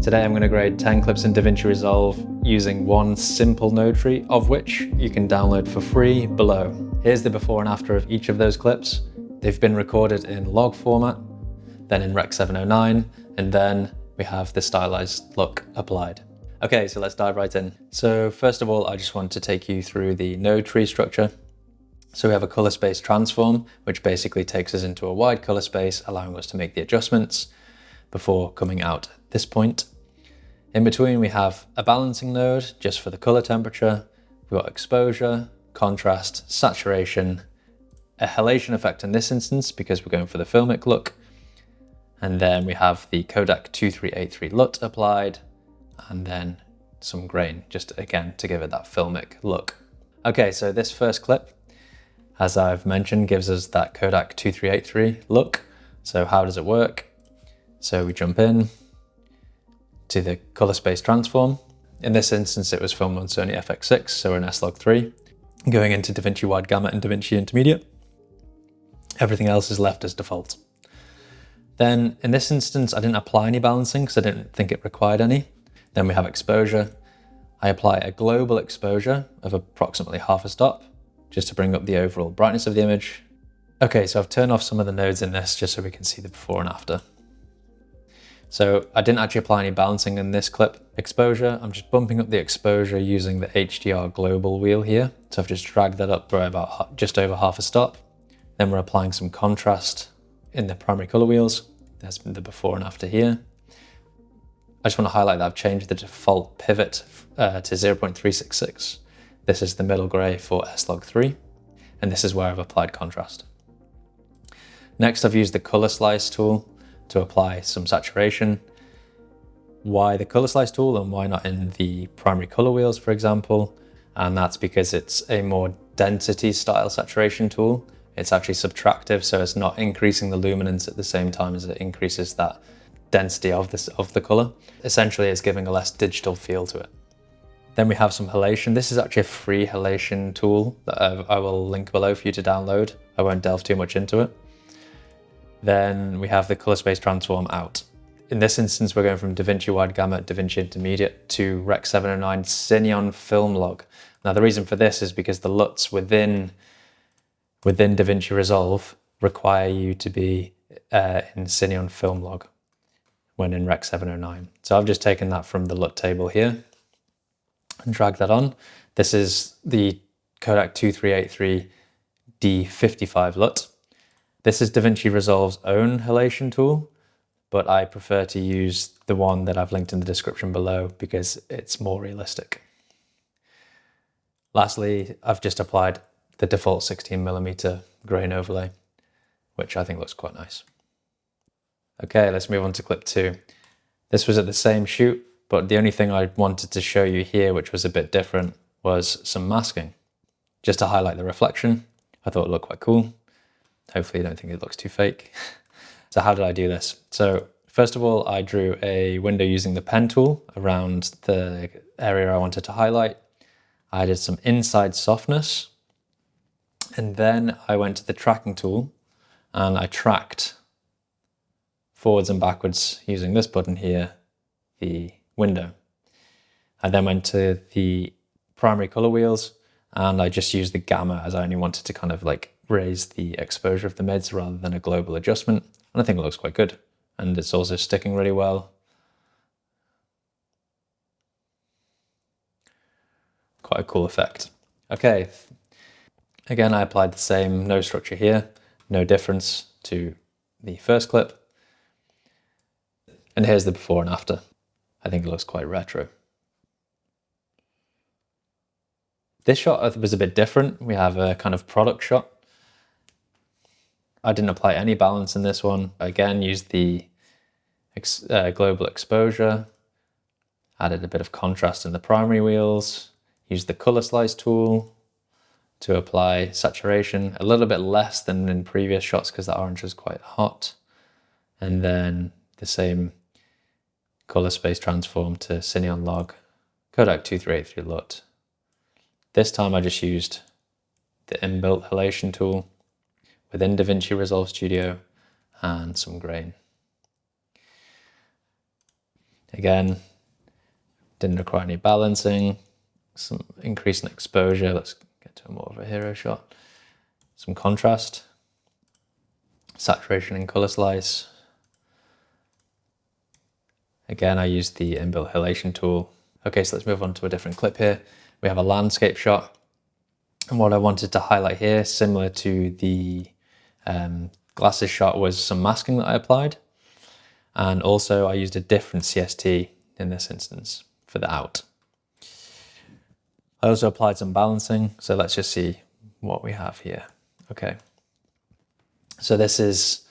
Today I'm going to grade 10 clips in DaVinci Resolve using one simple node tree, of which you can download for free below. Here's the before and after of each of those clips. They've been recorded in log format, then in Rec.709, and then we have the stylized look applied. Okay, so let's dive right in. So first of all, I just want to take you through the node tree structure. So we have a color space transform, which basically takes us into a wide color space, allowing us to make the adjustments before coming out at this point. In between, we have a balancing node just for the color temperature. We've got exposure, contrast, saturation, a halation effect in this instance because we're going for the filmic look. And then we have the Kodak 2383 LUT applied, and then some grain, just again to give it that filmic look. Okay, so this first clip, as I've mentioned, gives us that Kodak 2383 look. So how does it work? So we jump in to the color space transform. In this instance, it was filmed on Sony FX6, so in S-Log3. Going into DaVinci Wide Gamut and DaVinci Intermediate. Everything else is left as default. Then in this instance, I didn't apply any balancing because I didn't think it required any. Then we have exposure. I apply a global exposure of approximately half a stop, just to bring up the overall brightness of the image. Okay, so I've turned off some of the nodes in this just so we can see the before and after. So I didn't actually apply any balancing in this clip. Exposure, I'm just bumping up the exposure using the HDR global wheel here. So I've just dragged that up by about just over half a stop. Then we're applying some contrast in the primary color wheels. There's the before and after here. I just want to highlight that I've changed the default pivot to 0.366. This is the middle gray for S-Log3, and this is where I've applied contrast. Next, I've used the color slice tool to apply some saturation. Why the color slice tool and why not in the primary color wheels, for example? And that's because it's a more density style saturation tool. It's actually subtractive, so it's not increasing the luminance at the same time as it increases that density of the color. Essentially, it's giving a less digital feel to it. Then we have some halation. This is actually a free halation tool that I will link below for you to download. I won't delve too much into it. Then we have the color space transform out. In this instance, we're going from DaVinci Wide Gamut, DaVinci Intermediate to Rec.709 Cineon Film Log. Now the reason for this is because the LUTs within DaVinci Resolve require you to be in Cineon Film Log when in Rec.709. So I've just taken that from the LUT table here and drag that on. This is the Kodak 2383 D55 LUT. This is DaVinci Resolve's own halation tool, but I prefer to use the one that I've linked in the description below because it's more realistic. Lastly, I've just applied the default 16mm grain overlay, which I think looks quite nice. Okay, let's move on to clip 2. This was at the same shoot, but the only thing I wanted to show you here, which was a bit different, was some masking. Just to highlight the reflection. I thought it looked quite cool. Hopefully you don't think it looks too fake. So how did I do this? So first of all, I drew a window using the pen tool around the area I wanted to highlight. I added some inside softness. And then I went to the tracking tool and I tracked forwards and backwards using this button here, the window. I then went to the primary color wheels and I just used the gamma as I only wanted to kind of like raise the exposure of the mids rather than a global adjustment. And I think it looks quite good. And it's also sticking really well. Quite a cool effect. Okay. Again, I applied the same node structure here. No difference to the first clip. And here's the before and after. I think it looks quite retro. This shot was a bit different. We have a kind of product shot. I didn't apply any balance in this one. Again, used the global exposure, added a bit of contrast in the primary wheels, used the color slice tool to apply saturation, a little bit less than in previous shots because the orange was quite hot. And then the same color space transform to Cineon Log, Kodak 2383 LUT. This time I just used the inbuilt halation tool within DaVinci Resolve Studio and some grain. Again, didn't require any balancing, some increase in exposure. Let's get to more of a hero shot. Some contrast, saturation and color slice. Again, I used the inbuilt halation tool. Okay, so let's move on to a different clip here. We have a landscape shot. And what I wanted to highlight here, similar to the glasses shot, was some masking that I applied. And also I used a different CST in this instance for the out. I also applied some balancing. So let's just see what we have here. Okay. So this is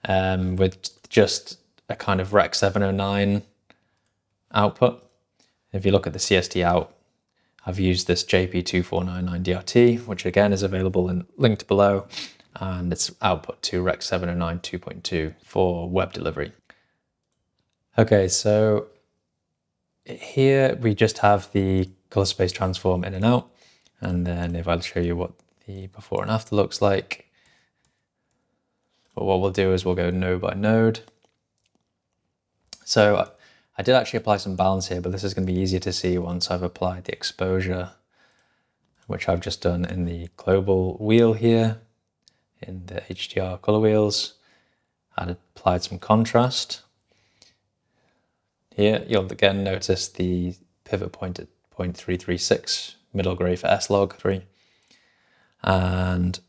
with just a kind of Rec.709 output. If you look at the CST out, I've used this JP2499 DRT, which again is available and linked below, and it's output to Rec.709 2.2 for web delivery. Okay, so here we just have the color space transform in and out, and then if I'll show you what the before and after looks like, but what we'll do is we'll go node by node. So I did actually apply some balance here, but this is going to be easier to see once I've applied the exposure, which I've just done in the global wheel here, in the HDR color wheels. I'd applied some contrast. Here you'll again notice the pivot point at 0.336, middle gray for S-Log3. And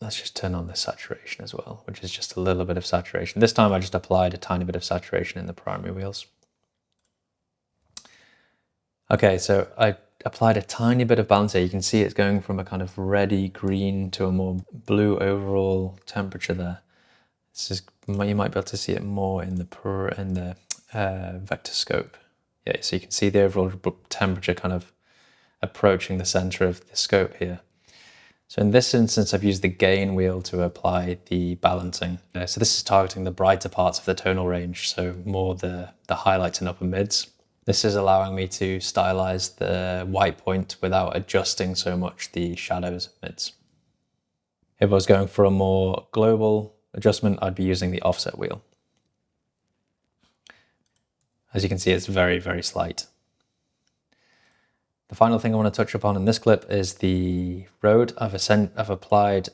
let's just turn on the saturation as well, which is just a little bit of saturation. This time I just applied a tiny bit of saturation in the primary wheels. Okay, so I applied a tiny bit of balance here. You can see it's going from a kind of reddy green to a more blue overall temperature there. This is, you might be able to see it more in the vector scope. Yeah, so you can see the overall temperature kind of approaching the center of the scope here. So in this instance, I've used the gain wheel to apply the balancing. So this is targeting the brighter parts of the tonal range, so more the highlights and upper mids. This is allowing me to stylize the white point without adjusting so much the shadows and mids. If I was going for a more global adjustment, I'd be using the offset wheel. As you can see, it's very, very slight. The final thing I want to touch upon in this clip is the road. I've applied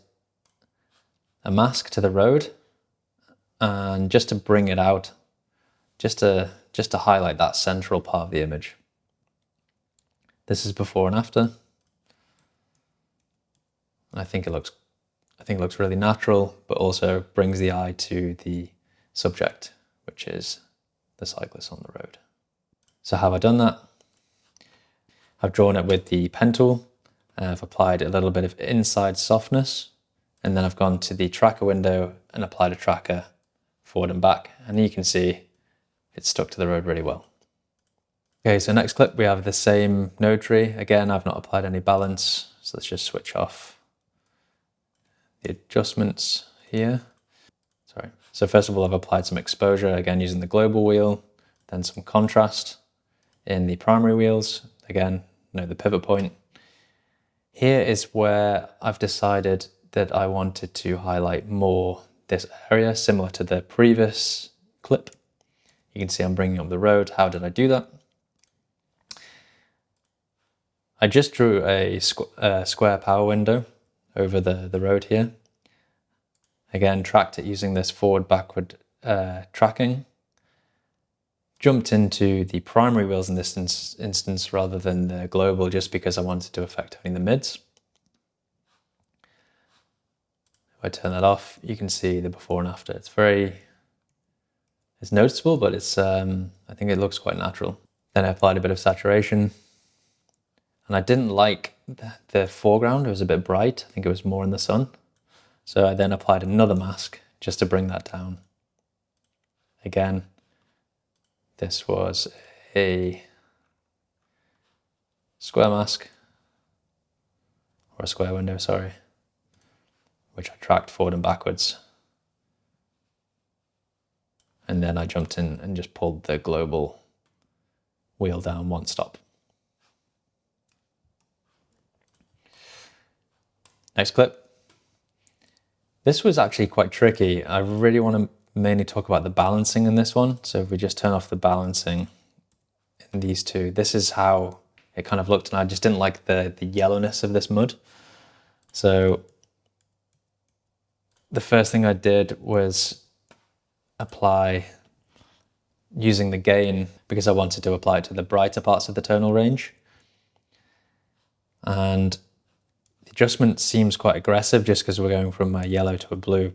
a mask to the road, and just to bring it out, just to highlight that central part of the image. This is before and after. And I think it looks really natural, but also brings the eye to the subject, which is the cyclist on the road. So how have I done that? I've drawn it with the pen tool. I've applied a little bit of inside softness, and then I've gone to the tracker window and applied a tracker forward and back. And you can see it's stuck to the road really well. Okay, so next clip we have the same node tree. Again, I've not applied any balance, so let's just switch off the adjustments here. Sorry. So first of all, I've applied some exposure, again using the global wheel, then some contrast in the primary wheels. Again, note the pivot point. Here is where I've decided that I wanted to highlight more this area, similar to the previous clip. You can see I'm bringing up the road. How did I do that? I just drew a square power window over the road here. Again, tracked it using this forward-backward tracking. Jumped into the primary wheels in this instance rather than the global, just because I wanted to affect only the mids. If I turn that off, you can see the before and after. It's noticeable, but it's I think it looks quite natural. Then I applied a bit of saturation, and I didn't like the foreground. It was a bit bright. I think it was more in the sun. So I then applied another mask just to bring that down. Again, this was a square mask, or a square window, sorry, which I tracked forward and backwards. And then I jumped in and just pulled the global wheel down one stop. Next clip. This was actually quite tricky. I really want to mainly talk about the balancing in this one. So if we just turn off the balancing, in these two. This is how it kind of looked, and I just didn't like the yellowness of this mud. So the first thing I did was apply using the gain, because I wanted to apply it to the brighter parts of the tonal range. And the adjustment seems quite aggressive just because we're going from a yellow to a blue.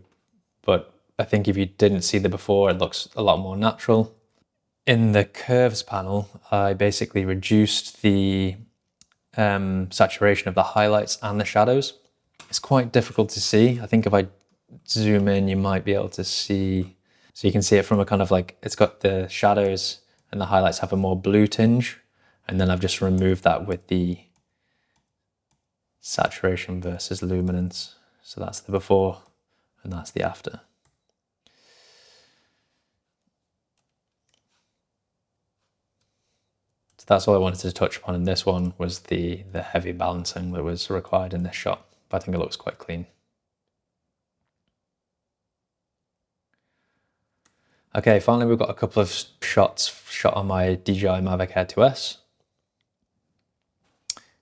But I think if you didn't see the before, it looks a lot more natural. In the curves panel, I basically reduced the saturation of the highlights and the shadows. It's quite difficult to see. I think if I zoom in, you might be able to see. So you can see it from a kind of like, it's got the shadows and the highlights have a more blue tinge. And then I've just removed that with the saturation versus luminance. So that's the before and that's the after. So that's all I wanted to touch upon in this one, was the heavy balancing that was required in this shot. But I think it looks quite clean. Okay, finally we've got a couple of shots shot on my DJI Mavic Air 2S.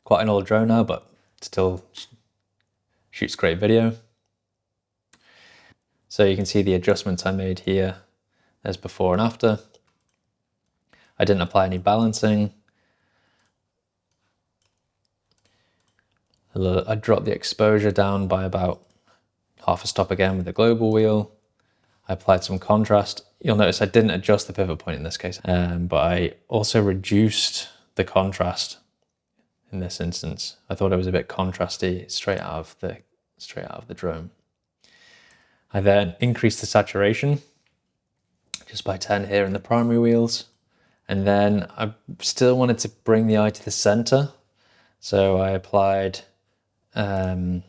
Quite an old drone now, but still shoots great video. So you can see the adjustments I made here. There's before and after. I didn't apply any balancing. I dropped the exposure down by about half a stop again with the global wheel. I applied some contrast. You'll notice I didn't adjust the pivot point in this case, but I also reduced the contrast in this instance. I thought it was a bit contrasty straight out of the drone. I then increased the saturation just by 10 here in the primary wheels. And then I still wanted to bring the eye to the center. So I applied a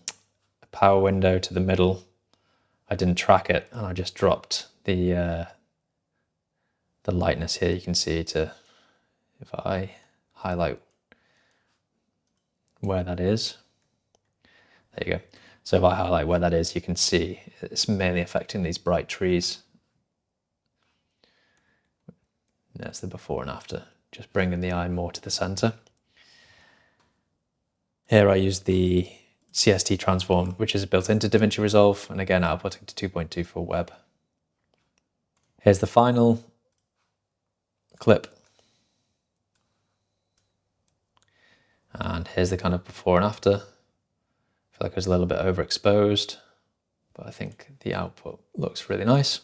power window to the middle. I didn't track it, and I just dropped the lightness here. You can see if I highlight where that is, there you go. So if I highlight where that is, you can see it's mainly affecting these bright trees. That's the before and after, just bringing the eye more to the center. Here I use the CST transform, which is built into DaVinci Resolve, and again outputting to 2.2 for web. Here's the final clip. And here's the kind of before and after. I feel like it was a little bit overexposed, but I think the output looks really nice.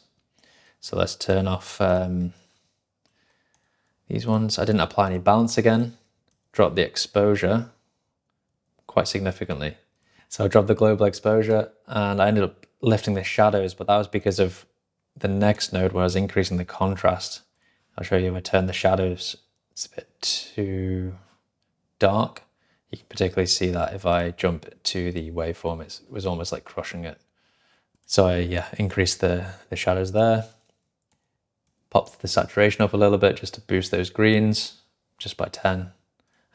So let's turn off these ones. I didn't apply any balance again. Dropped the exposure quite significantly. So I dropped the global exposure and I ended up lifting the shadows, but that was because of the next node where I was increasing the contrast. I'll show you if I turn the shadows, it's a bit too dark. You can particularly see that if I jump to the waveform, it was almost like crushing it. So I increased the shadows there, popped the saturation up a little bit just to boost those greens, just by 10.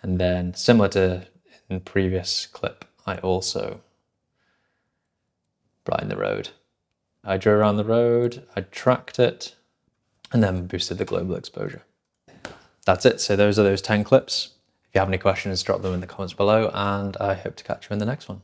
And then similar to in the previous clip, I also brightened the road. I drew around the road, I tracked it, and then boosted the global exposure. That's it. So those are those 10 clips. If you have any questions, drop them in the comments below, and I hope to catch you in the next one.